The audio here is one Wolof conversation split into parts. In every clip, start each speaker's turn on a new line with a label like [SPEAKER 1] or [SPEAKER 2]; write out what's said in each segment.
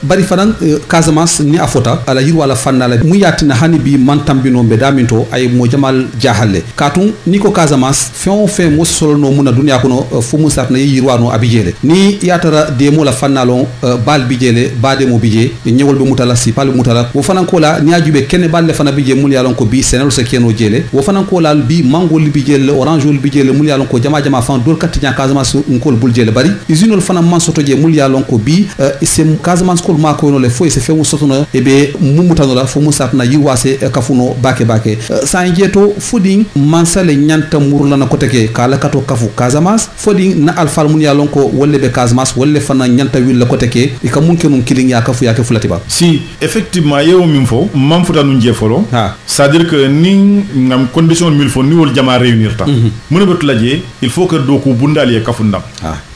[SPEAKER 1] bari fanan Casamance ni afota ala yirwa la fannala mu yatina hani bi mantambino be daminto ay mo jamal jahalle katun ni ko Casamance fe mo solono muna dunya kono fu mu satna yirwa no abijele ni yatara de mo la fannalo bal bijele bade mo bije ñewol be mutala si pal mutala wo fanan ko la ni ajube kene balle fana bije mul yalon ko bi senel se keno jele wo fanan ko la bi mango li bijele orange li bijele mul yalon ko jama fan dol katnya Casamance ngol bul jele bari usine fana man soto je mul yalon ko bi isem Casamance ko ma ko no le fo se fe mu soto no e be mumutano la fo mu satna yirwase kafuno bake sa njeto fudin mansale nyanta murla na koteke kala kato kafu Casamance fodin na alfal mun yalon ko wolle be Casamance wolle fana nyanta willa koteke e ka mun kenum killing ya kafu ya ke fulatiba
[SPEAKER 2] si effectivement yew min fo mam futa nu jefolo c'est à dire que ni ngam condition mil fo ni wol jama réunir ta mun be tulaje il faut que doku bundal ye kafu ndam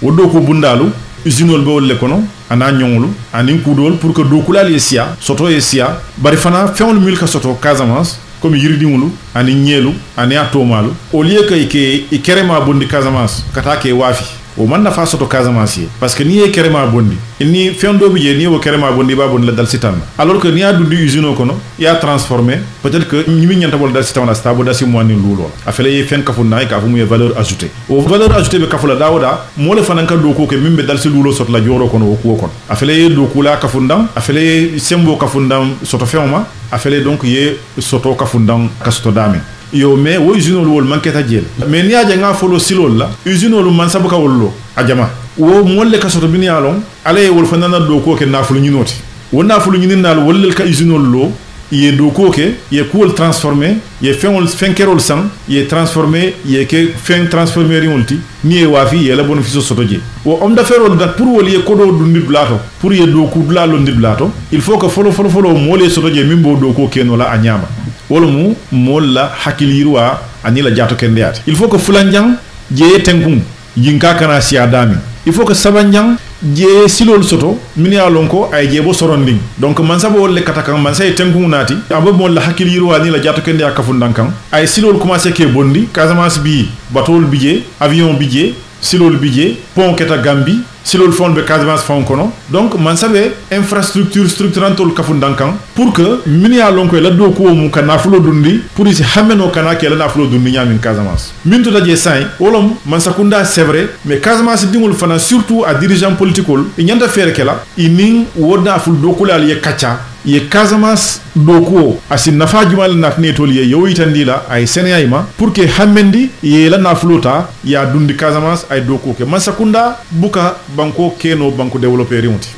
[SPEAKER 2] wo doku bundalu usinol be wolle kono ana ñonglu anin kudol pour que dokulal ye sia soto ye sia bari fana fewol mil ka soto Casamance comme yiridimulu ani ñeelu ani atomalu au lieu que i kerema bondi Casamance kata ke wafi o man na fa soto Casamance parce que ni e kerema bondi ni fendo bi je ni wo kerema bondi ba bondi la dal sitan alors que ni a dundi usine kono ya transformer peut-être que ñimi ñanta bol dal sitan la stable da si mo ni lulo afele ye fen kafu na ka fu mu valeur ajoutée o valeur ajoutée be kafu la dawoda mo le fananka do ko ke mimbe dal si lulo sot la joro kono ko kon afele ye do kula kafu ndam afele ye sembo kafu ndam soto fewma afele donc ye soto kafu ndam kasto dami yo mais wo usine wol manketa jeel mais ni aja nga folo silol la usine wol man sabuka wollo ajama wo molle ka soto bini alon ale wol fanana do ko ke nafulu ñinoti wo nafulu ñinin nal wollel ka usine lo ye do ko ke ye kuol transformer ye fenol fenkerol sam ye transformer ye ke fen transformer rimulti ni e wafi ye la bénéfice soto je wo homme d'affaires ol dat pour wol ye kodo du nit blato pour ye do ku blalo nit blato il faut que folo mole soto je mimbo do ko ke no la anyama wolo mu molla hakilirwa anila jato kendeyati il faut que fulanjang je tenkum yinka kana siya dami il faut que sabanjang je silol soto mini alonko ay je bo soronding donc man sabo wolle katakan man say tenkum nati amba molla hakilirwa anila jato kendeya kafundankan ay silol commencer ke bondi Casamance bi batol bije avion bije silol bije pont keta Gambie silol fond be Casamance fon kono donc man sabe infrastructure structurantol kafundankan pour que mini alonko la do ko mu kana fulo dundi pour isi hameno kana ke la fulo dundi nyamin Casamance min to daje say wolom man sakunda c'est vrai mais Casamance dingul fana surtout à dirigeant politicol e nyanda fere kala inin woda ful do kulal ye kacha ye Casamance doko asi nafa jumal natne toli ye yoyitandila ay senayma pour que hamendi ye la nafluta ya dundi Casamance ay doko ke mansakunda buka banko keno banko développer riunti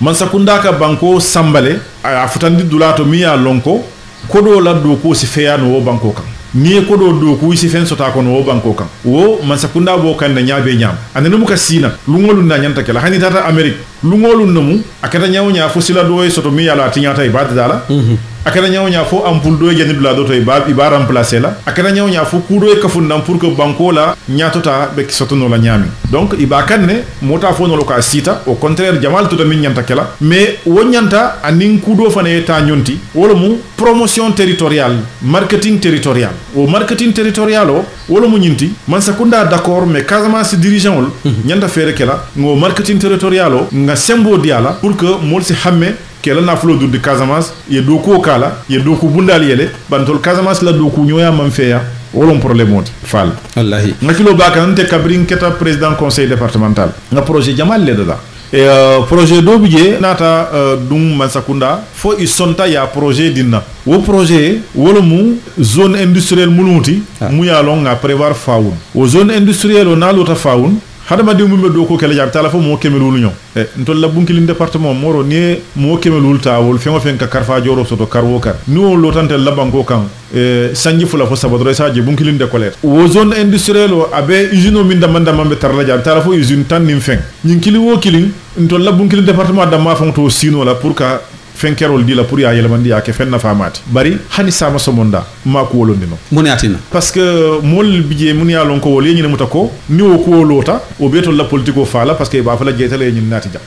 [SPEAKER 2] mansakunda ka banko sambale a futandi dulato miya lonko kodo la doko si feyano wo banko kan ni ko do do ku si fen sota ko no banko kan wo mansakunda bo kan na nyaabe nyam anene mu ka sina lungolu na nyanta kala hani tata Amerique lungolu namu akata nyaaw nya fo sila do soto mi yala tinyata ibad dala akata nyaaw nya fo ampul do jeni dula do to iba remplacer la akata nyaaw nya fo ku do e kafun nam pour que banko la nyatota be soto no la nyami donc iba kanne mota fo no lo ka sita au contraire jamal to min nyanta kala mais wo nyanta anin ku do fane ta nyonti wala mu promotion territoriale marketing territorial au marketing territorial wala mu nyinti man sakunda d'accord mais Casamance dirigeant ol nyanda fere kala ngo marketing territorial nga sembo diala pour que mol si xamé kela na flo du Casamance ye do ko kala ye do ko bundal yele bantol Casamance la do ko nyoya man feya wolon problème wonti fal wallahi ngakilo bakanante kabrin keta président conseil départemental nga projet jamal le dada et projet do bije nata dum mansakunda fo i sonta ya projet dinna wo projet wolo mu zone industrielle mulunti mu ya longa prévoir faun wo zone industrielle o nalota faun hadama de mumbe do ko kala jab tala fo mo kemelulu nyon e ntol la bunkilin département moro ni mo kemelul ta wol fengo fen ka karfa joro soto karwo kar ni won lotante la banko kan sanji fula fo sabadro sa je bunkilin de colère wo zone industrielle o abe usine min damanda mambe tarla jab tala fo usine tan nim fen nyin kili wo kilin ntol la bunkilin département da ma fon to sino la pour ka fenkerol dila pour ya yelamandi ya ke fenna famati bari hani sama somonda ma ko wolondino
[SPEAKER 1] moniatina
[SPEAKER 2] parce que mol bije mun ya lon ko wol yini mutako ni o ko lota o beto la politico fala parce que ba fala jetale nyin nati ja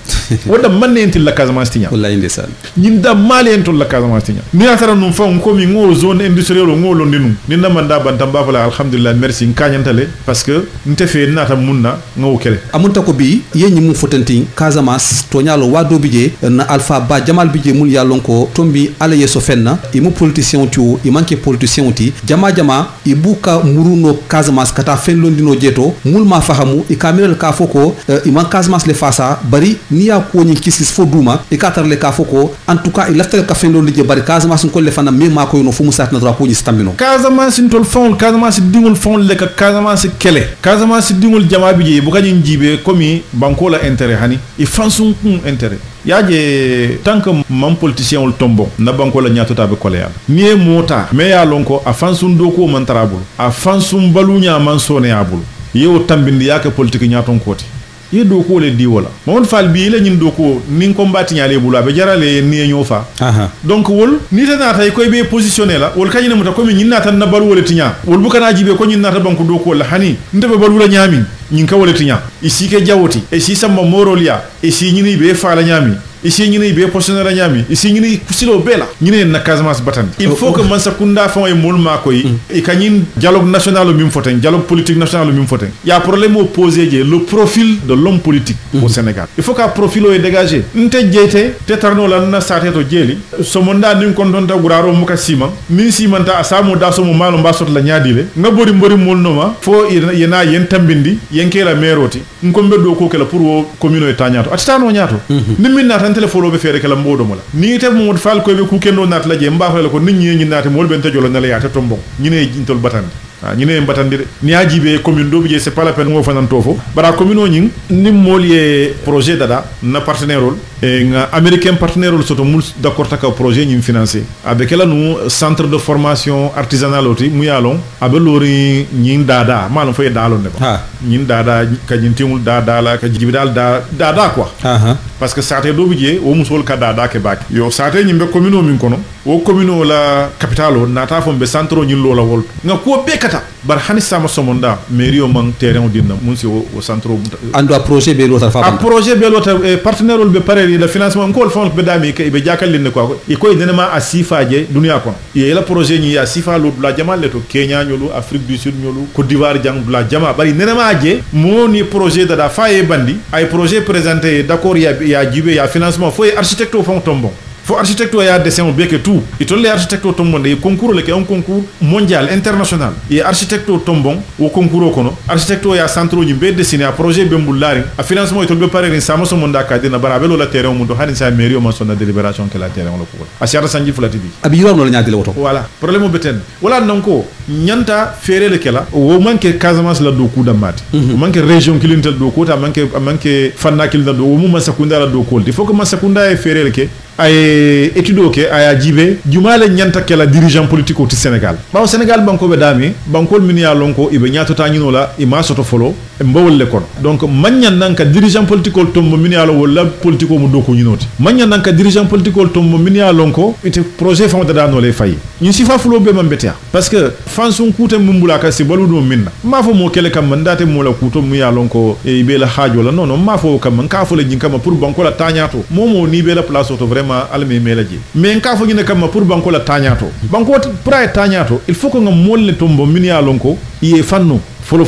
[SPEAKER 2] wanda manne entil la Casamance tinya
[SPEAKER 1] wallahi ndesan
[SPEAKER 2] nyin da mali entil la Casamance tinya ni atara num fa ko mi ngo zone industrielle ngo londinu ni na manda bantam ba fala alhamdulillah merci nkanyantale parce que nte fe nata munna ngo kele
[SPEAKER 1] amunta ko bi yenyi mu fotanti Casamance to nyalo wado bije na Alpha Ba Jamal bije mun ya lon ko tombi ala yeso fenna imu politicien tu i manke politicien ti jama ibuka muruno Casamance kata fen londino jeto mulma fahamu i kamirel ka foko i man Casamance le fasa bari ni ya ko nyi kisis fo duma e katar le ka foko en tout cas il laftel ka fen londi je bari Casamance ko le fana me ma ko no fu musat na drapeau ni stambino
[SPEAKER 2] Casamance ntol fon Casamance dingul fon le ka Casamance kele Casamance dingul jama bije bu kanyi jibe komi banko la intérêt hani i fansun intérêt yaje tant que man politicien ol tombo na banko la nyatota be koleya ni mota me ya lonko a fansun doko man tarabul a fansun balunya man sone abul yew tambindi yake politique nyaton koti ye doko le di wala mon fal bi la nyin doko nin combat nyale bulu be jarale ni nyofa donc wol ni tana tay koy be positionné la wol kanyina muta komi nyin nata na balu wala tinya wol bu kana jibe ko nyin nata banko doko la hani ndebe balu la nyami nyin ka wala tinya isi ke jawoti e si samba morolia e si nyini be fa la nyami ici ñini be postionnaire ñami ici ñini kusilo bela ñine na Casamance batandi il faut que man sakunda fon e molma koy e kanyin dialogue national mim foten dialogue politique national mim foten il y a problème au poser le profil de l'homme politique au Sénégal il faut que profilo est dégagé nte jeyte te tarno la na sate to jeli so monda nin kon don ta guraro muka sima min simanta asamu da so mo malo mbasot la nyaadile ngabori mbori molnoma fo yena yen tambindi yenkela meroti ngombe do ko kala pour commune e tañato atano ñaato nimminna tan téléphone be fere kala mbodo mola ni te mo fal ko be ku kendo nat la je mbafale ko nit ñi nati mol ben tajolo na la yaata tombo ñine jintol batande ñine batande ni ajibe commune do bi c'est pas la peine ngo fanan tofo bara commune o ñing nim molié projet dada na partenaire rôle et nga américain partenaire rôle soto mul d'accord taka projet ñim financé avec la nous centre de formation artisanale oti mu yalon abe lori ñing dada malon fay dalon ne ba ñin dada ka ñintimul dada la ka jibidal dada quoi parce que saate do bije o musol ka dada ke bak yo saate ñimbe commune o min kono o commune o la capitale o nata fo be centre ñin lo la wol nga ko bekata bar hani sama somonda mairie o man terrain o dinna mun si o centre o
[SPEAKER 1] ando projet be lo ta fa
[SPEAKER 2] projet be lo ta partenaire o be pare le financement ko fon be dami ke be jakal linne ko e ko denema a sifaje dunia kono e la projet ni ya sifa lo la jamal le to Kenya ñolu Afrique du Sud ñolu Côte d'Ivoire jang la jama bari nenema je mo ni projet da faye bandi ay projet présenté d'accord ya jibe ya financement faut architecte au fond tombon faut architecte ya dessin beke tout et tous les architectes tombon des concours le un concours mondial international et architecte tombon au concours kono architecte ya centre ni be dessiné a projet be mbulari a financement et be pare ni sama so monda ka dina barabelo la terrain mundo hani sa mairie o man sonna délibération que la terrain on le ko a siara sanji fulati bi
[SPEAKER 1] abi yoro no nyaade le woto
[SPEAKER 2] voilà problème beten wala nanko nyanta fere le kala o manke Casamance la do kuda mati o manke région kilintel do kota manke fanna kilintel do o mu man sakunda la do kolti faut que man sakunda e fere le ke ay étude ke ay jibe jumale nyanta kala dirigeant politique au Sénégal ba Sénégal banko be dami bankol min ya lonko ibe nyaato tañino la e ma soto folo e mbawol le kon donc magnan nanka dirigeant politique ol tombo min ya lo wala politique mo do ko ñinoti magnan nanka dirigeant politique ol tombo min ya lonko ite projet fam da no le fay ñi sifa fulo be mambetia parce que fansun kutem mumbula ka si baludo minna ma fo mo kele kam mandate mo la kuto mu ya lonko e be la haajo la non ma fo kam ka fo le jinkama pour banko la tañato momo ni be la place auto vraiment alme melaji mais ka fo ñu ne kam pour banko la tañato banko pra tañato il faut que nga molle tombo min ya lonko ye fanno folo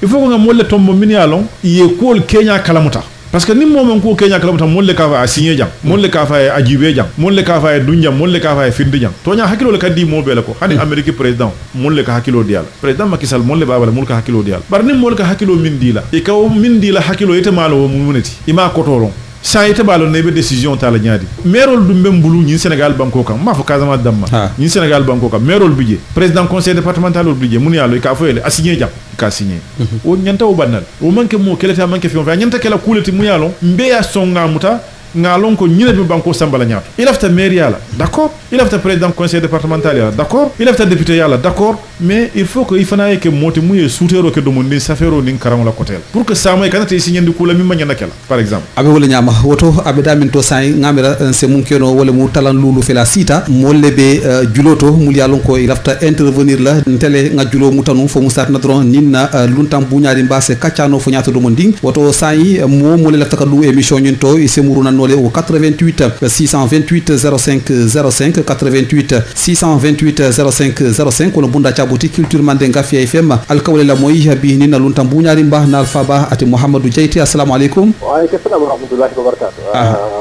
[SPEAKER 2] il faut que nga molle tombo min ya lon ye kol Kenya kalamuta parce que ni momon ko Kenya kalamuta molle ka fa signé jam molle ka fa ajibe jam molle ka fa dunjam molle ka fa finde jam to nya hakilo le kaddi mo bele ko hani Amerique président molle ka hakilo dial président Macky Sall molle babala mulka hakilo dial bar ni molle ka hakilo min dila e ka min dila hakilo ite malo mu muneti ima kotolon sa ite balo nebe décision ta la ñaadi merol dum be mbulu ñi Sénégal banko kam ma fa Casamance damma ñi Sénégal banko kam merol budget président conseil départemental ol budget mun yalo ka foyele assigné jam ka signé o ñanta o banal o manke mo keleta manke fion fa ñanta kala kuleti mu yalo mbe ya songa muta ngalon ko ñine be banko sambala ñaato il afta maire yala d'accord il a fait président conseil départemental ya d'accord il a fait député ya d'accord mais il faut que il fana que moti muye soutero que do mon ni safero ni karam la côté pour que ça moy kanata signé ndi kula mi magna nakela par exemple
[SPEAKER 1] abe wala nyama woto abe damin to say ngamira se mun keno wala mu talan lulu fela sita molle be juloto mul yalon ko il a fait intervenir la tele nga julo mutanu fo musat na dron ninna luntam buñaari mbase kaccano fo nyato do mon ding woto say mo mo le laftaka lu émission ñun to se muruna nole au 88 628 05 05 88 628 05 05 kono bunda cabuti culture mandenga fi FM alkawle la moy bi ninna luntam buñaari mba na alfaba ati Mouhamadou Diayti assalamu alaykum
[SPEAKER 3] wa alaykum assalam wa rahmatullahi wa barakatuh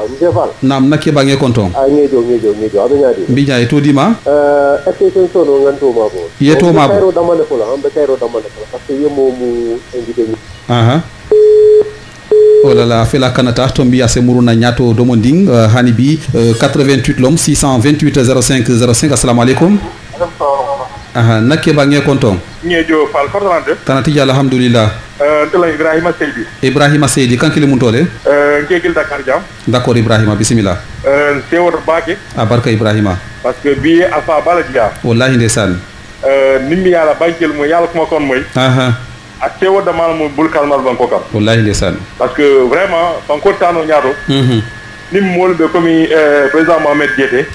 [SPEAKER 3] monsieur Fall
[SPEAKER 1] nam nakke bange konton
[SPEAKER 3] ngejo abanyadi
[SPEAKER 1] mbiñay to dima
[SPEAKER 3] extension sono nganto mabo
[SPEAKER 1] yeto mabo
[SPEAKER 3] kayro damane fula ambe kayro damane fula parce que yemo mu invité ni
[SPEAKER 1] oh là là fela kanata to mbiya se muruna nyato do monding hani bi 88 lom 628 05 05 assalamu alaykum nakke bange konton
[SPEAKER 4] ngejo Fall kortante
[SPEAKER 1] tanati jalla alhamdulillah
[SPEAKER 4] tela Ibrahima Seydi kankili mun tole ngegil Dakar jam
[SPEAKER 1] d'accord Ibrahima bismillah
[SPEAKER 4] sewor baake
[SPEAKER 1] barka Ibrahima
[SPEAKER 4] parce que bi alfa bala dia
[SPEAKER 1] wallahi ndesan
[SPEAKER 4] nimmi yalla bankel mo yalla kuma kon moy ak sewor da mal mo bul kalmal banko kam
[SPEAKER 1] wallahi ndesan
[SPEAKER 4] parce que vraiment banko tano ñaato nim mol be komi président Mohamed Diété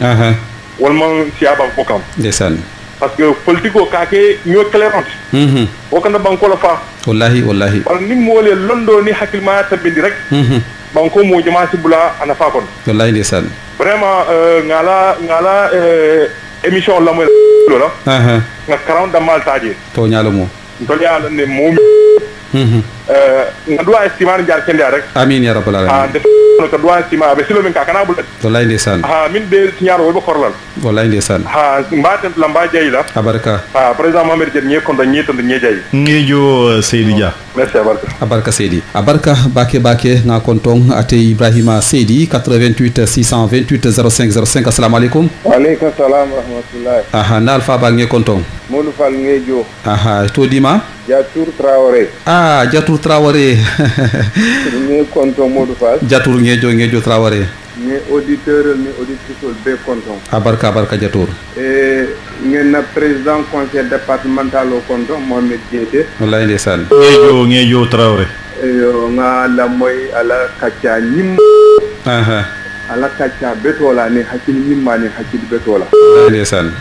[SPEAKER 4] wal man ci abanko kam
[SPEAKER 1] ndesan
[SPEAKER 4] parce que politico kake ñoo clairante o kana banko la fa
[SPEAKER 1] wallahi
[SPEAKER 4] par nim molé londo ni hakilma tabindi rek banko mo jama sibula ana fa kon
[SPEAKER 1] wallahi ndesan
[SPEAKER 4] vraiment ngala émission la moy lola nga 40 da mal taji
[SPEAKER 1] to ñalo mo
[SPEAKER 4] to yalla ne mom nga doa estimar jaar kende rek
[SPEAKER 1] amin ya rabbal alamin
[SPEAKER 4] ko doa estimar be silo min ka kana bul
[SPEAKER 1] wallahi ndesan
[SPEAKER 4] min de ñaaro be korlal
[SPEAKER 1] wallahi ndesan
[SPEAKER 4] mbaten lamba jeyla
[SPEAKER 1] abaraka
[SPEAKER 4] président Mohamed Diété ñe kon da ñe tan ñe jey
[SPEAKER 2] ngejo Seydi Dia
[SPEAKER 4] merci
[SPEAKER 1] abaraka Seydi abaraka bake nga konton ate Ibrahima Seydi 88 628 05 05 assalamu alaykum
[SPEAKER 3] wa alaykum assalam wa rahmatullahi
[SPEAKER 1] nal fa ba nge konton
[SPEAKER 3] Modou Fall ngejo
[SPEAKER 1] to dima
[SPEAKER 3] Jatour Traoré
[SPEAKER 1] Jatour Traoré
[SPEAKER 3] nge konton Modou Fall
[SPEAKER 1] Jatour ngejo Traoré
[SPEAKER 3] ni auditeur ni auditrice be konton
[SPEAKER 1] abarka Jatour
[SPEAKER 3] ngeen na président conseil départemental au konton Mohamed Diété
[SPEAKER 1] wallahi ndesan
[SPEAKER 2] ngejo Traoré
[SPEAKER 3] nga la moy ala kacca nim ala kacca betola ni hakili nimma ni hakili betola
[SPEAKER 1] ndesan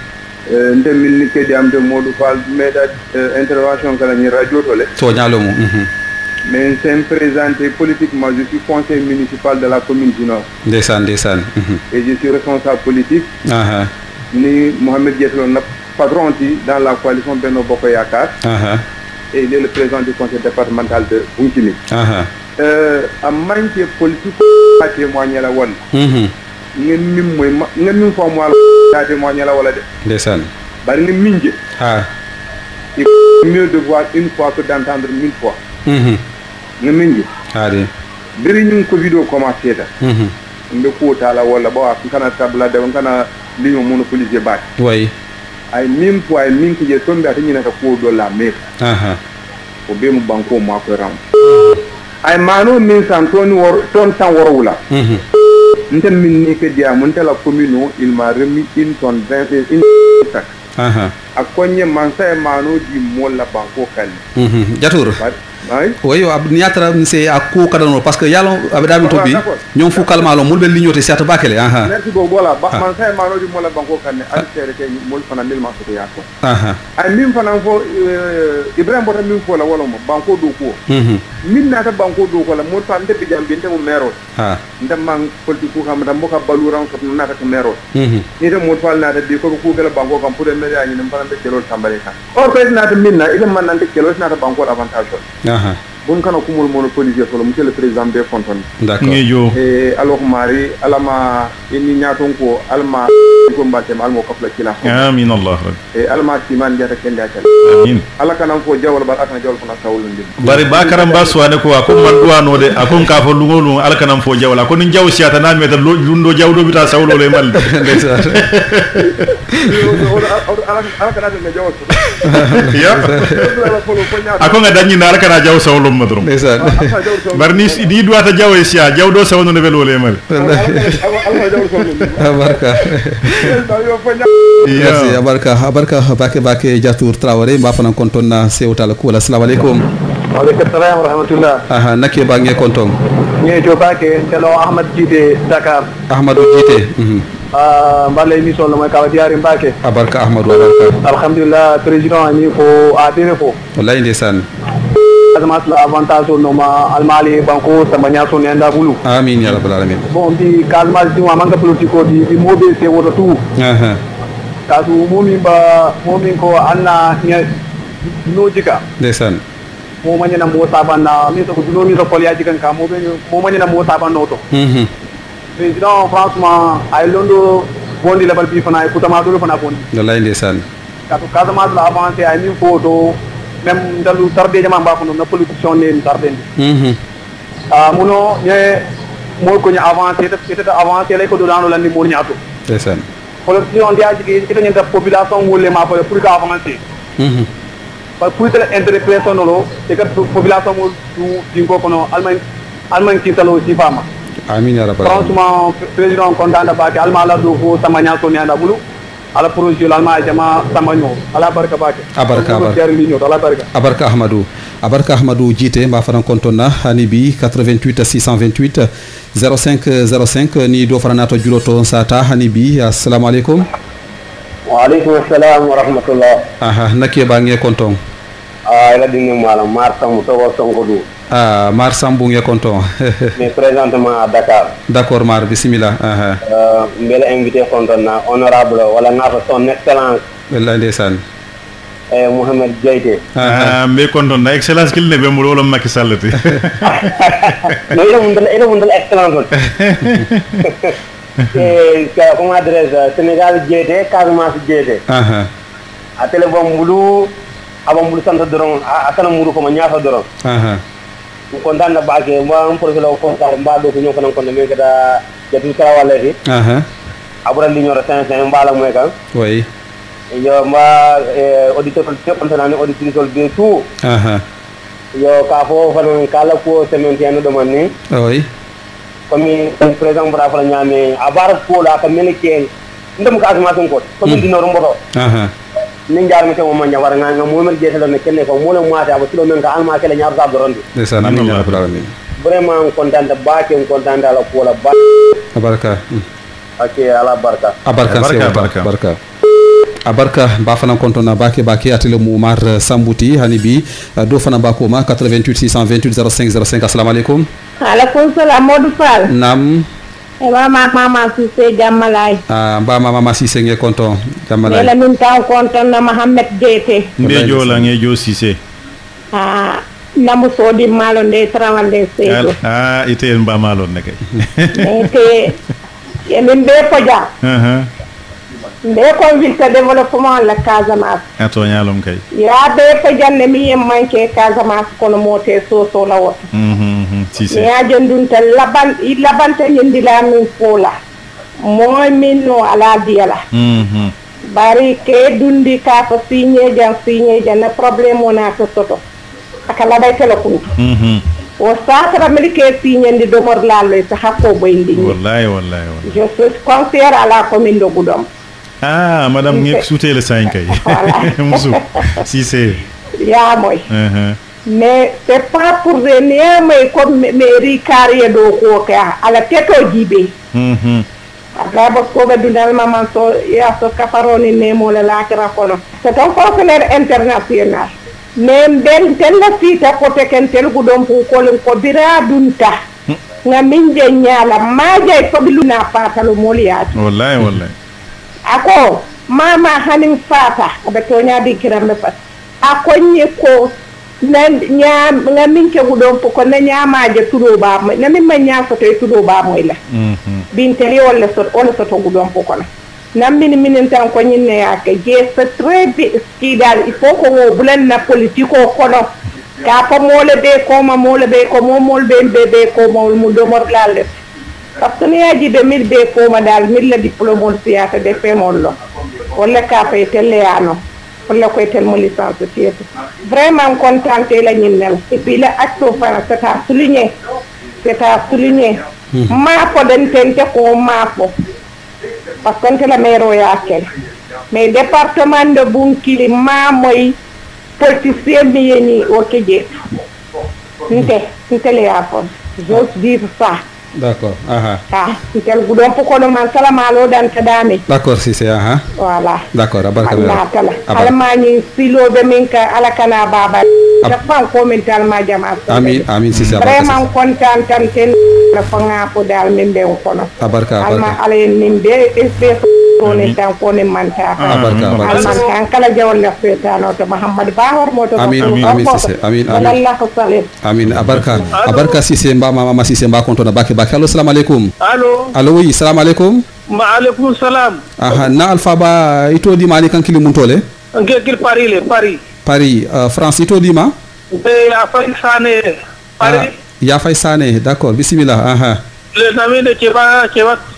[SPEAKER 3] nde min ni kedi am de Modou Fall meda intervention kala ni radio tole
[SPEAKER 1] to ñalo mo
[SPEAKER 3] mais c'est présenté politiquement je suis conseiller municipal de la commune du Nord
[SPEAKER 1] ndesan
[SPEAKER 3] et je suis responsable politique ni Mohamed Diété na patron dans la coalition Benno Bokk Yaakaar et il est le président du conseil départemental de Bounkiling a manque politique a témoigner la won ngeen mim fo mo la témoigner la wala de
[SPEAKER 1] ndesan
[SPEAKER 3] bari ni minje il est mieux de voir une fois que d'entendre 1000 fois nga minje
[SPEAKER 1] de
[SPEAKER 3] biri ñu ko vidéo commencé ta mbe ko tala wala ba kana tabla de kana liño monopoliser baat
[SPEAKER 1] way
[SPEAKER 3] ay mim po ay min ki je tombe atini na ko do la mer o be mu banko ma ko ram ay mano min san toni wor ton tan worwula ntem min ni ke dia mon tela commune il m'a remis une tonne 20 une sac akonye mansa mano di molla banko kan
[SPEAKER 1] Jatour oui niatra c'est à ko kadano parce que yalo abedami to bi ñom fu kalmalo mulbe lignoté certes bakele
[SPEAKER 3] merci beaucoup voilà mansa mano di molla banko kan al tere ke mol fana mil ma so yakko ay mim fana fo Ibrahim bota mim fo la wala mo banko do ko min nata banko do ko la mol fa ndebe jambe ndemo mero ndam man politique ko kam dam boka baluran so nata ko mero ni de mol fa nata bi ko gala banko kam pour meri ani ndam fana be kelol tambale kan or ko nata minna ile man nante kelol nata banko avantage bon kana kumul monopoliser solo monsieur le président be fonton
[SPEAKER 1] d'accord
[SPEAKER 3] alors mari alama inni nyaton ko alma ko mbatem almo kafla kila
[SPEAKER 2] amin allah
[SPEAKER 3] alma timan jata kende akal
[SPEAKER 2] amin
[SPEAKER 3] ala kana ko jawol bar akana jawol fona sawul ndim
[SPEAKER 2] bari bakaram baswane ko akon man duwano de akon ka fo lungolu ala kana fo jawol akon ni jaw siata na meta lundo jawdo bita sawlo le mal
[SPEAKER 3] ala kana de jawol
[SPEAKER 2] ya akon ga danyi na ala kana jaw sawlo madrom barni di duwata jaw sia jawdo sawno ne velo le mal
[SPEAKER 1] barka merci abarka bake Jatour Traoré mba fana konton na sewtala ko assalamu alaikum
[SPEAKER 5] wa alaikum salam wa rahmatullah
[SPEAKER 1] nake ba nge konton
[SPEAKER 5] nge to bake telo Ahmad Jité Dakar
[SPEAKER 1] Ahmadou Jité
[SPEAKER 5] mballe émission lo moy kawa diari mbake
[SPEAKER 1] abarka Ahmadou abarka
[SPEAKER 5] alhamdulillah président ni ko adene fo
[SPEAKER 1] wallahi ndesan
[SPEAKER 5] azmat la avantage no ma almali banko tamanya so nenda bulu
[SPEAKER 1] amin ya rabbal alamin
[SPEAKER 5] bon di kalmal di wa manga politiko di mobe se woto tu kasu momin ko anna nojika
[SPEAKER 1] ndesan
[SPEAKER 5] mo manyana mo sabanna mi to duno mi to poliaji kan ka mo manyana mo sabanno to président franchement ay londo bondi lebal bi fana kutama do fana bondi
[SPEAKER 1] wallahi ndesan
[SPEAKER 5] kato kazamat la avancé ay mi photo même dalu tardé jama mbako no politicien ne tardé muno ñe mo ko ñu avancer te avancer lay ko do dano landi mo ñaato
[SPEAKER 1] ndesan
[SPEAKER 5] politicien dia ci ci ñu def population mo le ma pour que avancer pour que intérêt personnel et que population mo du ko no alman ki talo ci fama
[SPEAKER 1] amin ya rabbal alamin
[SPEAKER 5] franchement président content da baki alma la do ko tamanya so ñanda bulu ala projet alma jama tamanyo ala barka baki
[SPEAKER 1] abarka Ahmadou Jité mba fana kontonna hani bi 88 628 05 ni do faranato juloto sata hani bi assalamu alaikum
[SPEAKER 6] wa alaikum assalam wa rahmatullah
[SPEAKER 1] nake ba nge konton
[SPEAKER 6] ila dinne mala Mar Sambu to sonko du
[SPEAKER 1] Mar Sambu nge konton
[SPEAKER 6] mais présentement à Dakar
[SPEAKER 1] d'accord Mar bismillah
[SPEAKER 6] mbele invité kontonna honorable wala ngafa son excellence
[SPEAKER 1] wallahi ndesan
[SPEAKER 6] Mohamed Jité
[SPEAKER 2] mbe konton na excellence kilne be mo wala Macky Sall ti
[SPEAKER 6] no ila mun dal excellence comment dirais-je Sénégal Jité Casamance Jité a télé bombulu abambulu santa doron asana muru ko ma ñaafa doron kontaan na baake mba am profil o kontaan mba do ko ñoo fanan kon men kada jatu kala wala fi abura li ñoro 500 mbala moy kan
[SPEAKER 1] oui
[SPEAKER 6] yo mba auditeur ko kontaan na auditeur be tout yo ka fo fanan kala ko semaine tiano do man ni
[SPEAKER 1] oui
[SPEAKER 6] comme président bra fa ñame abar ko la ka melike ndem ka asma ton ko comme dino romboto ni jaar mi ko mo ñawar nga mo mel jétal ne kenn ko mo la mo ata ba kilo men ka alma kala ñaar sa doron
[SPEAKER 1] ndeysaan amin ya rabbal alamin
[SPEAKER 6] vraiment content de baake content de la ko la ba
[SPEAKER 1] baraka
[SPEAKER 6] ok ala barka
[SPEAKER 1] abarka ba fana kontona baake atele mu Mar Sambuti hani bi do fana ba ko ma 88 628 05 assalamu alaikum
[SPEAKER 7] salam Modou Fall
[SPEAKER 1] nam
[SPEAKER 7] mama Cissé Jamalay
[SPEAKER 1] mba mama Cissé nge konton Jamalay
[SPEAKER 7] la min taw konton na Mohamed Jité
[SPEAKER 2] mbe jola nge jo Cissé
[SPEAKER 7] namu sodi malo nde trawal de seedo
[SPEAKER 2] ite en mba malo ne kay
[SPEAKER 7] ete yemin be poja mbe convilte développement la Casamance
[SPEAKER 2] ato nyalom kay
[SPEAKER 7] ya be pojanne mi yem manke Casamance kono mote so la wot
[SPEAKER 2] Cissé
[SPEAKER 7] ya jondunta labanta yindila min fola moy min no ala diala bari ke dundi ka ko signé jan na problème wona ko soto akala bay telefon o satra melike signé ndi domor lalo sa hakko boyndi
[SPEAKER 2] wallahi
[SPEAKER 7] je suis conseillère à la commune de Goudomp
[SPEAKER 2] madame ngek souté le 5 kay musu Cissé
[SPEAKER 7] ya moy mais c'est pas pour rien mais comme mairie carrière do ko ka ala teto jibe après ko be dundal maman so ya so kafaroni ne mo la kra kono c'est un fonctionnaire international mais ben tel la fita ko te ken tel Goudomp ko bira dunta ngamin je nyala maje ko biluna patalo moliati
[SPEAKER 2] wallahi
[SPEAKER 7] ako mama hanin fata abe to nyaadi kirambe fat ako nyeko nga min ke Goudomp ko na nyamaje tudo ba na min ma nyaafo to tudo ba moy la bin tele wala so to Goudomp ko na min tan ko nyinne yake je c'est très skidal il faut ko wo bulen na politiko kono ka ko mole be ko mol be ko mol mu do mor lalle parce que ni aji de mil be ko ma dal mil la diplôme siata de femol lo wala ka fay teleyano wala ko tel mo licence tiete vraiment contenté la ñinel et puis la acto fa c'est à souligner ma ko den tente ko ma ko parce que nte la maire o ya kel mais département de Bunkili ma moy politicien mi yeni o keje nte le ya fon j'ose dire ça.
[SPEAKER 1] D'accord.
[SPEAKER 7] Ntel gudon ko no man salamalo dan tadami.
[SPEAKER 1] D'accord, si c'est
[SPEAKER 7] Voilà.
[SPEAKER 1] D'accord, abarka.
[SPEAKER 7] Almani silo be minka ala kana baba. Dafa ko mental ma jama.
[SPEAKER 1] Amin si c'est
[SPEAKER 7] vraiment content tan ten la fanga ko dal min be ko no.
[SPEAKER 1] Abarka.
[SPEAKER 7] Alma ale nimbe espèce on est en ko ne manta.
[SPEAKER 1] Abarka.
[SPEAKER 7] Alman kan kala jawol la fetano to Muhammad Bahor moto.
[SPEAKER 1] Amin si c'est. Amin.
[SPEAKER 7] Allah ko salim.
[SPEAKER 1] Amin abarka si c'est mama si c'est mba konto na baki. Allo, salam alaikum. Allo, oui, salam alaikum.
[SPEAKER 8] Maaleykum salam.
[SPEAKER 1] Na Alpha Ba ito di mali kan kili muntole?
[SPEAKER 8] Ngekil Paris.
[SPEAKER 1] France ito di ma?
[SPEAKER 8] Ya Fay Sané. Paris.
[SPEAKER 1] Ya Fay Sané, d'accord. Bismillah.
[SPEAKER 8] Le nami de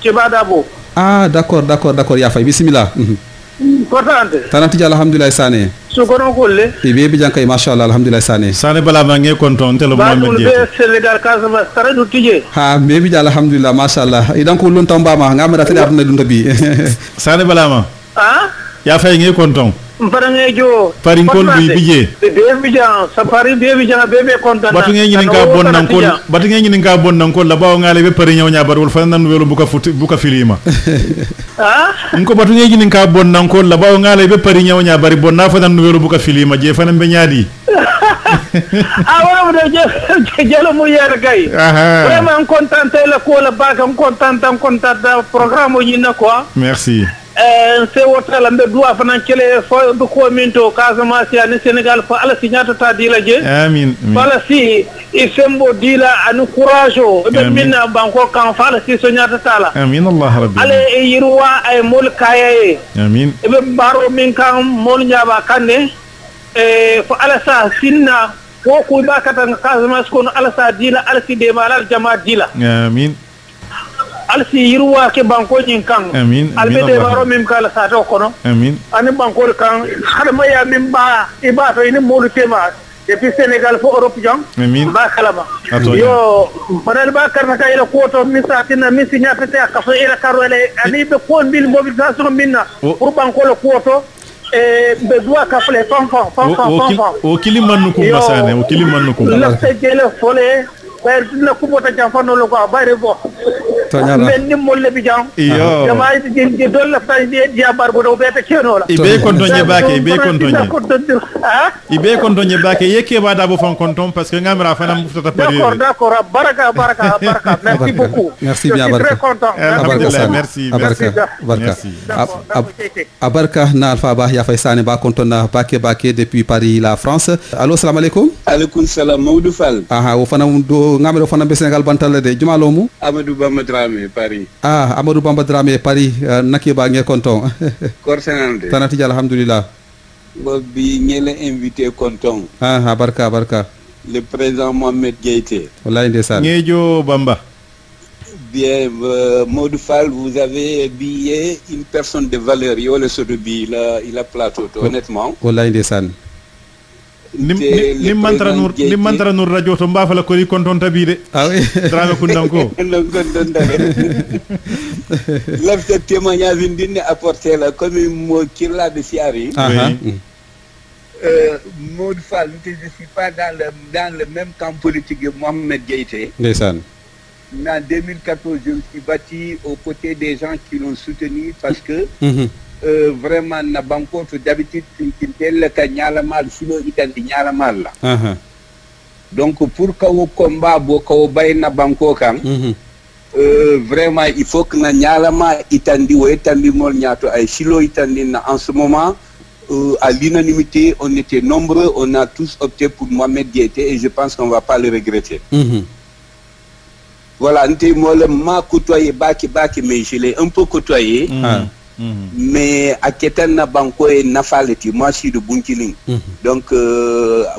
[SPEAKER 8] Cheba Dabo.
[SPEAKER 1] D'accord. Ya Fay, bismillah.
[SPEAKER 8] Importante.
[SPEAKER 1] Tanati alhamdulillah Sané.
[SPEAKER 8] Sukono kolle.
[SPEAKER 1] Ibe bi jankay mashallah alhamdulillah Sané.
[SPEAKER 2] Sané bala ma nge konton telo Mohamed Dié.
[SPEAKER 8] Ba Sénégal Casamance tara du tije.
[SPEAKER 1] Me bi alhamdulillah mashallah. Idan ko lon tamba ma ngamara tele aduna dunda bi.
[SPEAKER 2] Sané bala ma. Ya Fay nge konton.
[SPEAKER 8] Mpara nge jo.
[SPEAKER 2] Paris kol bi bijé.
[SPEAKER 8] Bijan sa Paris bijan bebe konton.
[SPEAKER 2] Batu nge ñini nga bon nan kol. Batu nge ñini nga bon nan kol la bawo ngale be Paris ñaw ñabar wol fa nan welu buka filima. Nko batu ñi ni ka bon nan ko la bawo ngale be Paris ñaw nya bari bon na fa nan welu buka filima je fa nan be ñaadi
[SPEAKER 8] wala mo de jelo mo yer gay vraiment content la ko la ba kam content programme yi na quoi
[SPEAKER 2] merci
[SPEAKER 8] se wota la mbe duwa fa nan kele fo do ko minto Casamance ya ni Sénégal fa ala si nyata ta dila je
[SPEAKER 2] amin
[SPEAKER 8] wala si e sembo dila anu courage be minna banko kan fa ala si so nyata tala
[SPEAKER 2] amin Allah rabbi
[SPEAKER 8] ale e yirwa ay mol kaye
[SPEAKER 2] amin
[SPEAKER 8] e be baro min kan mol nyaba kanne fo ala sa sinna ko ko ba kata Casamance ko ala sa dila ala si de malal jama dila
[SPEAKER 2] amin
[SPEAKER 8] alsi yirwa ke banko nyin kan albede baro mim kala sa to kono ani banko kan xarma ya mim ba ibato ini molu tema depuis Sénégal fo Europe jang ba kalama yo manal ba karna kay la koto misatina misinya tete ka fa ila karole ani be kon bil mobilisation minna pour banko la koto be doit ka fle fam
[SPEAKER 2] o kiliman ko basane o kiliman ko
[SPEAKER 8] la tejele fole na kubota jamfano lo ko bayre bo men ni molle bi jam dama di dol la fay di jabar bo do beta keno la
[SPEAKER 2] ibe kontonye bake ibe kontonye bake yeke ba dabo fon konton parce que ngamra fana mufta pari
[SPEAKER 8] d'accord baraka merci beaucoup
[SPEAKER 1] merci bien baraka na Alpha Ba ya Fay Sané ba konton na bake depuis Paris la France. Allo, salam alaikum.
[SPEAKER 9] Alaikum salam Maoudou Fall.
[SPEAKER 1] O fana do ngamre fana be Sénégal bantal de jumalomu
[SPEAKER 9] Amadou Bamba Dramé Paris.
[SPEAKER 1] Amadou Bamba Dramé Paris naki ba nge konton
[SPEAKER 9] korsenande
[SPEAKER 1] tanati alhamdulillah
[SPEAKER 9] bi ñele invité konton
[SPEAKER 1] barka
[SPEAKER 9] le président Mohamed Diété
[SPEAKER 1] wallahi ndeysaan
[SPEAKER 2] ngejo Bamba
[SPEAKER 9] bien Maoudou Fall, vous avez habillé une personne de valeur yo le sodo bi il a plateau honnêtement
[SPEAKER 1] wallahi ndeysaan
[SPEAKER 2] ni mantra nur radio to mbafa la ko ri konton tabide
[SPEAKER 1] oui
[SPEAKER 2] Dramé kundanko
[SPEAKER 9] l'effet témoignage vindine apporter la comme mo kirla de siari Maoudou Fall, je ne suis pas dans le même camp politique que Mohamed Diété.
[SPEAKER 1] Ndeysaan.
[SPEAKER 9] Mais en 2014, je me suis battu aux côtés des gens qui l'ont soutenu parce que vraiment na banko to d'habitude tel ka nyala mal silo itandi nyala mal la donc pour que au combat bo ko bay na banko kan vraiment il faut que na nyala ma itandi wo itandi mol nyato ay silo itandi na en ce moment à l'unanimité on était nombreux, on a tous opté pour Mohamed Diété et je pense qu'on va pas le regretter. Voilà, ma côtoyé baki mais je l'ai un peu côtoyé. Mais à Ketan Banko et Nafaleti, moi je suis de Bunkiling. Donc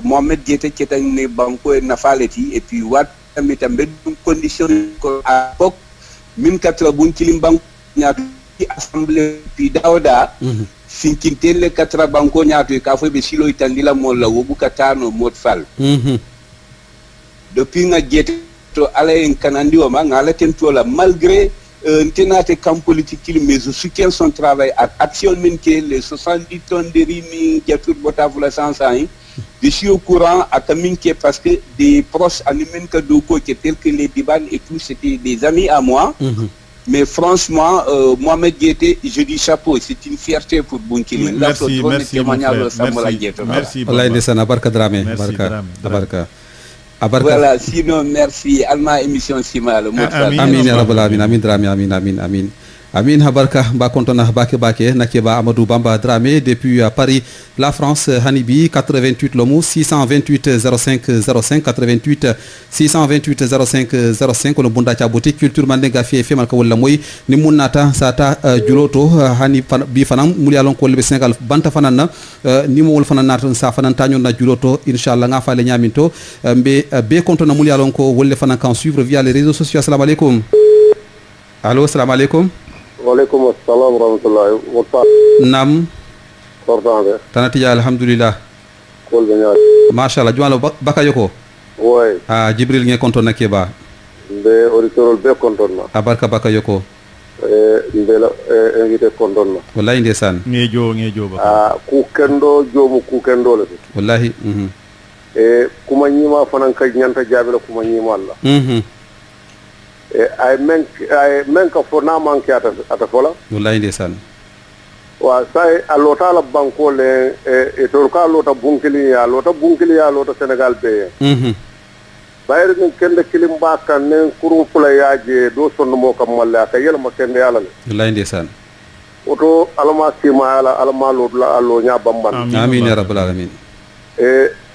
[SPEAKER 9] Mohamed Diété Ketan Banko et Nafaleti et puis what metambe condition à l'époque même 4 Bunkiling Banko assemblée puis Daouda Finkintele 4 Banko nyatu ka fo be silo itandila molla wo bukatano mod fal. Depuis nga Diété to ala en kanandi o ma ngala tentola malgré tenate camp politique, mais je soutiens son travail. Actuellement, les 70 tonnes de riz, je suis au courant à Taminke parce que des proches aliments tels que les Diban et tout, c'était des amis à moi. Mais franchement, Mohamed Guété, je dis chapeau, c'est une fierté pour Bunkili.
[SPEAKER 2] Merci, merci, merci.
[SPEAKER 9] Voilà, sinon, merci. Alma émission Simal.
[SPEAKER 1] Amin, ya Rabbal Alamin, amin Dramé, amin. Amin habarka ba kontona bake nakeba Amadou Bamba Dramé depuis Paris la France Hanibi 88 lomu 628 05 05 88 628 05 05 kono bunda ca boutique culture mandenga fi femal ko wala moy ni munnata sata juloto hani bi fanam muli alon ko lebe Sénégal banta fanana ni mo wol fanana sa fanan tañon na juloto inshallah nga fale nyaminto be kontona muli alon ko wolle fanan kan suivre via les réseaux sociaux. Assalamu alaikum. Allô, assalamu alaikum.
[SPEAKER 10] Waalaikum assalam warahmatullahi wabarakatuh.
[SPEAKER 1] Nam.
[SPEAKER 10] Kortande.
[SPEAKER 1] Tanatiya alhamdulillah.
[SPEAKER 10] Kol benya.
[SPEAKER 1] Mashallah jumalo bakayoko.
[SPEAKER 10] Ouais.
[SPEAKER 1] Ah Jibril nge konton nakeba.
[SPEAKER 10] Be auditeur be konton na.
[SPEAKER 1] Abarka bakayoko.
[SPEAKER 10] Be la invité konton na.
[SPEAKER 1] Wallahi ndesan.
[SPEAKER 2] Ngejo ba.
[SPEAKER 10] Ah ku kendo jomu ku kendo la.
[SPEAKER 1] Wallahi.
[SPEAKER 10] Kuma nyima fanan kay nyanta jabila kuma nyima Allah. ay men ka fo na manke ata fola
[SPEAKER 1] wallahi ndesan
[SPEAKER 10] wa sai alota la banko le e to ka lota bunkili ya lota Senegal be bayr ngi kende kilim bakkan ne kuru pula yaaje do sonno mo kam malla ka yel ma kende yalla
[SPEAKER 1] wallahi ndesan
[SPEAKER 10] oto alama sima ala alama lodla allo nya bamban
[SPEAKER 1] amin ya rabbal alamin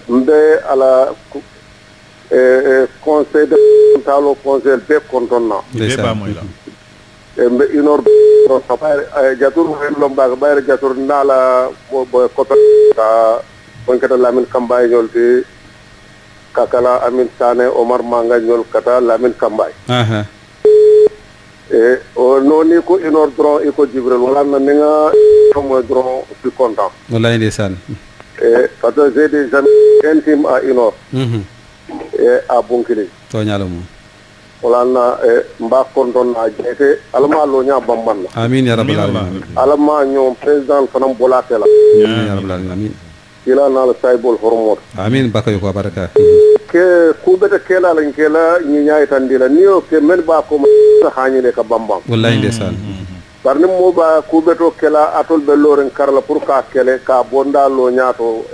[SPEAKER 10] mbe ala conseil de talo conseil be kontonna
[SPEAKER 2] ba moy la
[SPEAKER 10] mbe inor jatur lomba bayre jatur nala bo kota on kata Lamine Kambay ñolti kakala Amin Sané Omar Manga ñol kata Lamine Kambay o noni ko inor dron iko Jibril wala na nga mo dron je suis content
[SPEAKER 1] wallahi ndesan
[SPEAKER 10] parce que j'ai des amis intimes à inor a Bunkili
[SPEAKER 1] to nyalo mo
[SPEAKER 10] wala na mba konton na jete alama lo nya bamban la
[SPEAKER 1] amin ya rabbal alamin
[SPEAKER 10] alama ñom président fanam bolate la
[SPEAKER 1] ya rabbal alamin
[SPEAKER 10] ila na la saybol hormot
[SPEAKER 1] amin bakayo ko baraka
[SPEAKER 10] ke kubeta kela lan kela ñi nyaay tan dila niyo ke men ba ko hañi le ka bambam
[SPEAKER 1] wallahi ndesan
[SPEAKER 10] barni mo ba kubeto kela atol be loren karla pour ka kele ka bonda lo nyaato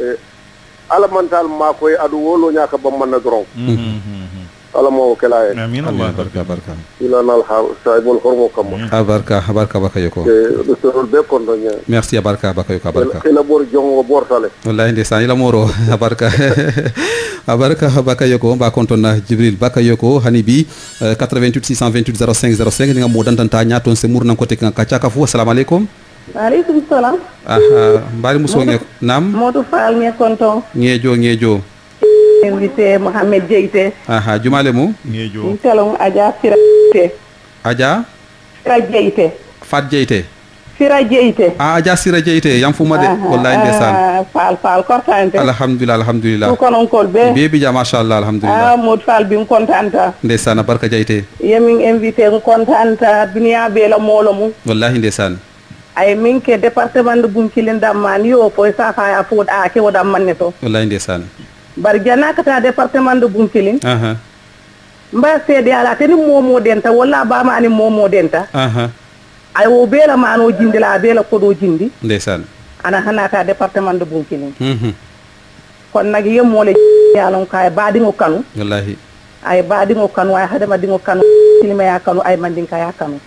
[SPEAKER 10] alamantal ma koy adu wolo ñaka bamman na dron ala mo kala
[SPEAKER 2] amin Allah
[SPEAKER 1] barka
[SPEAKER 10] ila nal saibul hormo kam
[SPEAKER 1] barka bakayoko
[SPEAKER 10] docteur be kondonya
[SPEAKER 1] merci barka bakayoko barka
[SPEAKER 10] ila bor jongo bortale
[SPEAKER 1] wallahi ndesan ila moro barka bakayoko ba kontona Jibril bakayoko hanibi 88 628 05 05 nga mo dantanta ñaton se murnan ko te kan kacaka fu assalamu alaikum.
[SPEAKER 7] Waaleykum salaam.
[SPEAKER 1] Mbari muso nge nam
[SPEAKER 7] Modou Fall nge konton.
[SPEAKER 1] Ngejo.
[SPEAKER 7] Invité Mohamed Jeite.
[SPEAKER 1] Jumale mu?
[SPEAKER 2] Ngejo.
[SPEAKER 7] Telon Adja Fira Jeite.
[SPEAKER 1] Adja?
[SPEAKER 7] Fira Jeite.
[SPEAKER 1] Fat Jeite.
[SPEAKER 7] Fira Jeite.
[SPEAKER 1] Adja Sira Jeite yam fuma de wallahi ndesan.
[SPEAKER 7] Fall kontante.
[SPEAKER 1] Alhamdulillah.
[SPEAKER 7] Ko konon kol be.
[SPEAKER 1] Bebi ja mashallah alhamdulillah.
[SPEAKER 7] Modou Fall bi kontanta.
[SPEAKER 1] Ndesan barka Jeite.
[SPEAKER 7] Yemin invité kontanta dunia be la molo mu.
[SPEAKER 1] Wallahi ndesan.
[SPEAKER 7] ay min ke département de Bunkilin damman yo fo safa ya fod a ke wodam manne to
[SPEAKER 1] wallahi ndesan
[SPEAKER 7] bar jana kata département de Bunkilin mba sede ala tani momo denta wala ba ma ani momo denta ay wo bela mano jindi la bela kodo jindi
[SPEAKER 1] ndesan
[SPEAKER 7] ana hanata département de Bunkilin kon nak yemole yalon kay baadi ngo kanu
[SPEAKER 1] wallahi
[SPEAKER 7] ay baadi ngo kanu ay hadama di ngo kanu kilima ya kanu ay mandin kaya kanu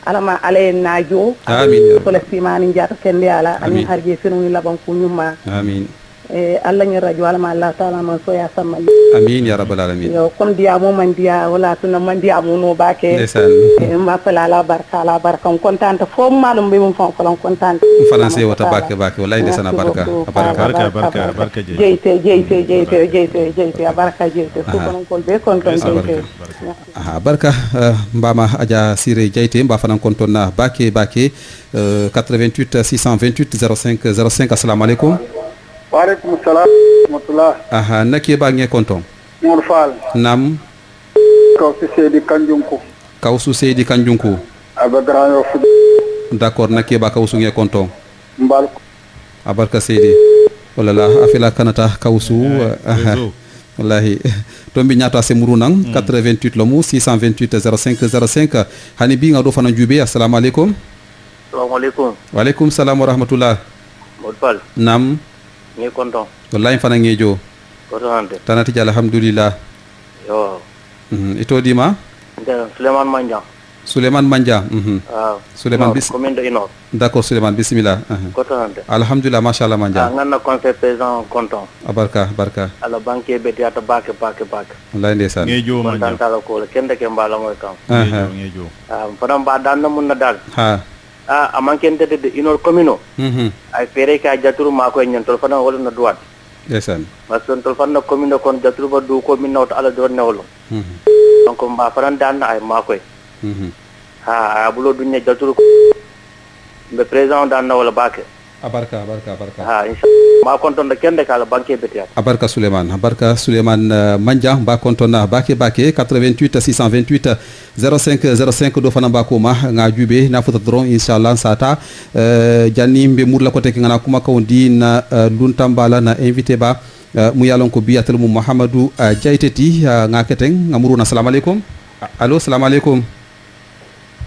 [SPEAKER 7] alama alay najo
[SPEAKER 1] amin
[SPEAKER 7] ko la simani jata kende ala amin harje finu ni laban ko nyuma
[SPEAKER 1] amin
[SPEAKER 7] Allah ni radio alama Allah taala man so ya sama
[SPEAKER 1] amin ya rabbal alamin
[SPEAKER 7] yo comme dia mo man dia wala tuna man dia mo no bake ma fala la barka on contente fo malum be mo fon ko contente
[SPEAKER 1] français wata bake wallahi desana barka
[SPEAKER 7] jeite barka jeite ko kon ko be contente
[SPEAKER 1] barka mbama Adja Siré Jeite mba fanan kontonna bake 88 628 05 05 assalamu alaikum.
[SPEAKER 11] Waalaikum salam rahmatullah.
[SPEAKER 1] Naki ba nge konton.
[SPEAKER 11] Mour Fall.
[SPEAKER 1] Nam.
[SPEAKER 11] Ko ci Seydi Kanjunko.
[SPEAKER 1] Kawsu Seydi Kanjunku
[SPEAKER 11] aba grand fu
[SPEAKER 1] d'accord nakke ba Kawsu nge konton
[SPEAKER 11] mbal
[SPEAKER 1] abarka Seydi wala afila kanata Kawsu wallahi to mbi ñaata se muru nang 88 lomu 628 05 05 hani bi nga do fana jube assalamu alaikum wa alaikum salam wa rahmatullah
[SPEAKER 12] Modou Fall
[SPEAKER 1] nam
[SPEAKER 12] ngi konton
[SPEAKER 1] wallahi fana ngejo
[SPEAKER 12] ko hande
[SPEAKER 1] tanati jalla alhamdulillah
[SPEAKER 12] yo
[SPEAKER 1] ito dima Souleymane Mandia Souleymane bis
[SPEAKER 12] commune de Inor
[SPEAKER 1] d'accord Souleymane bismillah
[SPEAKER 12] ko hande
[SPEAKER 1] alhamdulillah mashallah Mandia
[SPEAKER 12] nganna conseil président konton
[SPEAKER 1] barka
[SPEAKER 12] ala banque be diata bake
[SPEAKER 1] wallahi ndeysaan
[SPEAKER 2] ngejo Mandia
[SPEAKER 12] tantala ko kende ke mbala ngoy kam
[SPEAKER 2] ngejo
[SPEAKER 12] fadam ba dan na mun na dal amanken de Inor commune ay fere ka jaturu ma ko nyen tol fadam wala na duwat
[SPEAKER 1] ndeysaan
[SPEAKER 12] mason tol fanna commune kon jaturu ba du commune not ala do newlo donc mba faran dan ay ma koy bulo dunya jaturu be président dan wala bake
[SPEAKER 1] abarka
[SPEAKER 12] inshallah ma konton de kende kala banque betiat
[SPEAKER 1] abarka Souleymane Mandia ba konton na bake 88 628 05 do fana bako ma nga jube na fota dron inshallah sata janni mbe murla ko tek ngana kuma kawndi na luntambala na invité ba mu yalon ko biyatel mu Mouhamadou Diayteti nga keten ngamuru na assalamu alaikum allo assalamu alaikum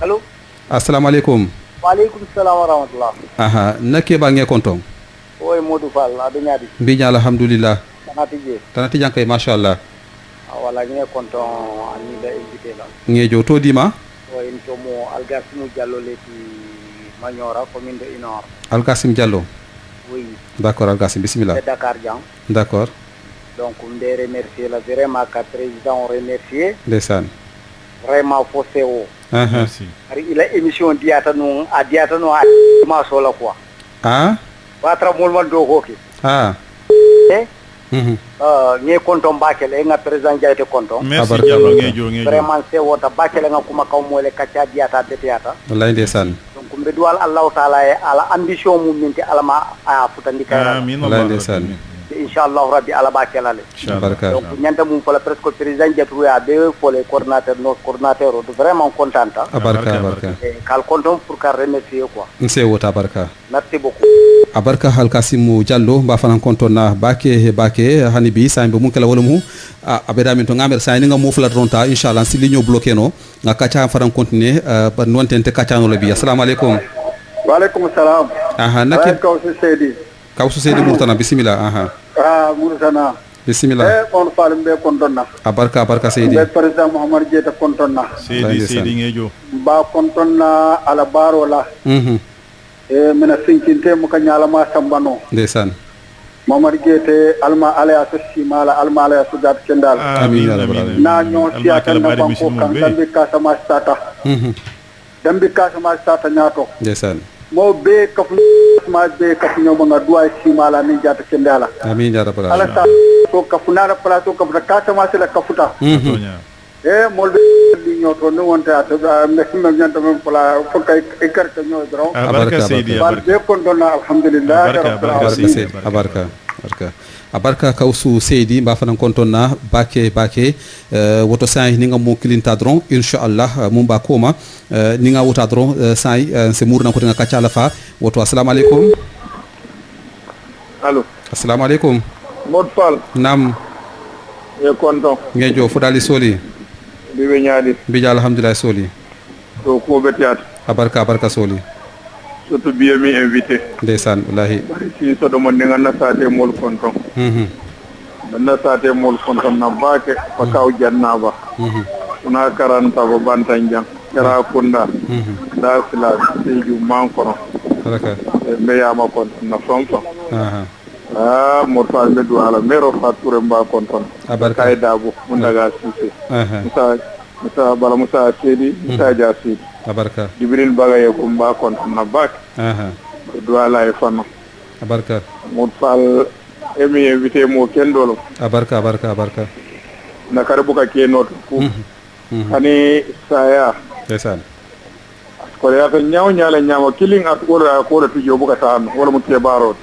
[SPEAKER 5] allo
[SPEAKER 1] assalamu alaikum
[SPEAKER 5] wa alaikum salam wa rahmatullah
[SPEAKER 1] nake ba nge konton
[SPEAKER 5] oy Modou Fall adu ñadi
[SPEAKER 1] bi ñala alhamdulillah
[SPEAKER 5] tanati
[SPEAKER 1] jankay mashallah
[SPEAKER 5] wala nge konton ani da invité la
[SPEAKER 1] nge jo to dima
[SPEAKER 5] oy to mo Algasim Diallo leti Magnora commune de Inor
[SPEAKER 1] Algasim Diallo
[SPEAKER 5] oui
[SPEAKER 1] d'accord Algasim bismillah
[SPEAKER 5] de Dakar Dian
[SPEAKER 1] d'accord
[SPEAKER 5] donc on me remercier la vraiment ka président remercier
[SPEAKER 1] ndeysaan
[SPEAKER 5] vraiment fossé o
[SPEAKER 2] merci
[SPEAKER 5] il a émission diata no ma sola quoi watra molman do hoki nge konton bakele nga président Diayte konton
[SPEAKER 2] merci Diallo ngejo
[SPEAKER 5] vraiment c'est wota bakele nga kuma kaw mole kacha diata betiata
[SPEAKER 1] wallahi ndeysaan
[SPEAKER 5] donc mbe duwal Allah taala ala ambition mum minti alama futandi kayra
[SPEAKER 2] amin
[SPEAKER 1] wallahi ndeysaan
[SPEAKER 5] inshallah rabbi ala bakelale donc ñanta mum fala presque président Diatou ya be fole coordinateur vraiment contenta
[SPEAKER 1] abarka
[SPEAKER 5] kal konton pour ka remercier quoi
[SPEAKER 1] nse wota barka
[SPEAKER 5] merci beaucoup
[SPEAKER 1] abarka Alkasim Diallo mba fanan kontona bake hani bi sambe mun kala wala mu abeda min to ngamer sa ni nga mo fula ronta inshallah si ligno bloqué no nga kacha fanan continuer ba non tente kacha no bi assalamu alaikum
[SPEAKER 11] wa alaikum salam
[SPEAKER 1] nakki
[SPEAKER 11] Kawsu
[SPEAKER 1] Seydi Murtana bismillah
[SPEAKER 11] Murtana
[SPEAKER 1] bismillah
[SPEAKER 11] on falim be kontonna
[SPEAKER 1] abarka Seydi
[SPEAKER 11] be président Mouhamadou Diayte kontonna
[SPEAKER 2] Seydi ngejo
[SPEAKER 11] ba kontonna ala barola mena sinkinte mu ka nyalama sambano
[SPEAKER 1] ndeysaan
[SPEAKER 11] Mouhamadou Diayte alma alaya simala alma alaya sudat kendal
[SPEAKER 1] amin
[SPEAKER 11] na ñoo siata na banko kan dambi kasama sata ñaato
[SPEAKER 1] ndeysaan
[SPEAKER 11] mo be kafu ñoma nga duwa simala ni jata kendala
[SPEAKER 1] amin ya rabbal
[SPEAKER 11] alamin ala to kafu na place to kafu kasama sela kafuta mol be di ñoto no wonta to me ñanta mem pla fo kay carte ñoy dron
[SPEAKER 2] abarka Seydi
[SPEAKER 11] be kon donna alhamdulillah
[SPEAKER 1] abarka Kawsu Seydi mba fanan kontonna bake woto say ni nga mo kilinta dron inshallah mum ba koma ni nga wota dron say se murna ko nga kacala fa woto assalamu alaikum
[SPEAKER 4] allo
[SPEAKER 1] assalamu alaikum
[SPEAKER 4] Modou Fall
[SPEAKER 1] nam
[SPEAKER 4] e konton
[SPEAKER 1] ngejo fudali soli
[SPEAKER 4] bibe nyaadi
[SPEAKER 1] bija alhamdulillah soli
[SPEAKER 4] to ko betiat
[SPEAKER 1] abarka soli
[SPEAKER 4] surtout bien mi invité
[SPEAKER 1] ndeysaan wallahi
[SPEAKER 4] si so do mon nga na saate mol konton na saate mol konton na baake fa kaw jannaba una karanta ba bantanjang kara kunda da sila seju mankono
[SPEAKER 1] baraka
[SPEAKER 4] me yama konton na fonko morfal be do ala mero fature mba konton
[SPEAKER 1] abarka
[SPEAKER 4] kay dabo mun daga sise musa bala musa Seydi musa jasi
[SPEAKER 1] abarka
[SPEAKER 4] Jibril bagaye ko mba konton na baake do ala e fano
[SPEAKER 1] abarka
[SPEAKER 4] morfal emi invité mo kendolo
[SPEAKER 1] abarka
[SPEAKER 4] na kare buka ke noto ani saya
[SPEAKER 1] ndeysaan
[SPEAKER 4] ko ya tan nyaaw killing at ko tujo buka tan wala mu ke barot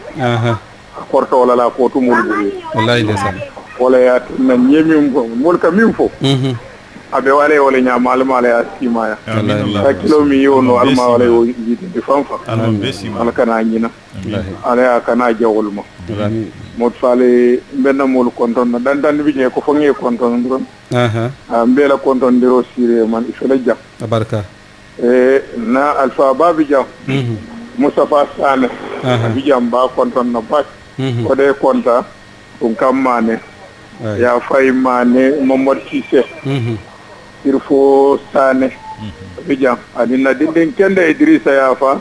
[SPEAKER 4] korto wala la ko to mulbu
[SPEAKER 1] wallahi ndeysaan
[SPEAKER 4] wala ya na nyemi mol ka mim fo abe wale wala nya malama ala askimaya ta kilo mi yono alma wala o yidi fanfa ala kana nyina ala kana jawolma mod fale benna mol konton dan dan bi ne ko fonge konton ndron mbela konton ndiro sire man ifela jam
[SPEAKER 1] barka
[SPEAKER 4] na alfa babi jam Mustafa Sane bi jam ba konton na bak ko de konta on kamane ya fay mane Momad Cissé il faut Sane bi jam adina dindin kende Idrissa Yafa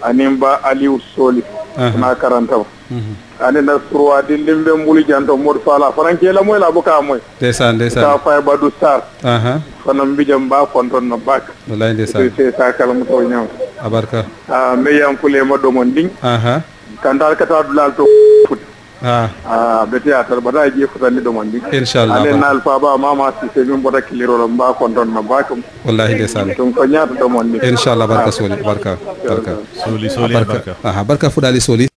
[SPEAKER 4] animba Aliou Soli na karanta ani na surwa dindin be mbuli janto mod fala franke la moy la buka moy
[SPEAKER 1] ndeysaan
[SPEAKER 4] ka fay Badou Sarr fanam bi jam ba konton na bak
[SPEAKER 1] wallahi ndeysaan
[SPEAKER 4] c'est ça kala mo to ñaw
[SPEAKER 1] abarka
[SPEAKER 4] me yam kule ma do mon ding kandal kata dulal to fut beti atar bada je futani do mon ding
[SPEAKER 1] inshallah
[SPEAKER 4] ale nal fa ba mama si se min boda kiliro ba konton na bakum
[SPEAKER 1] wallahi ndeysaan
[SPEAKER 4] ton ko ñaata do mon ding
[SPEAKER 1] inshallah barka soli barka
[SPEAKER 2] soli barka
[SPEAKER 1] barka fudali soli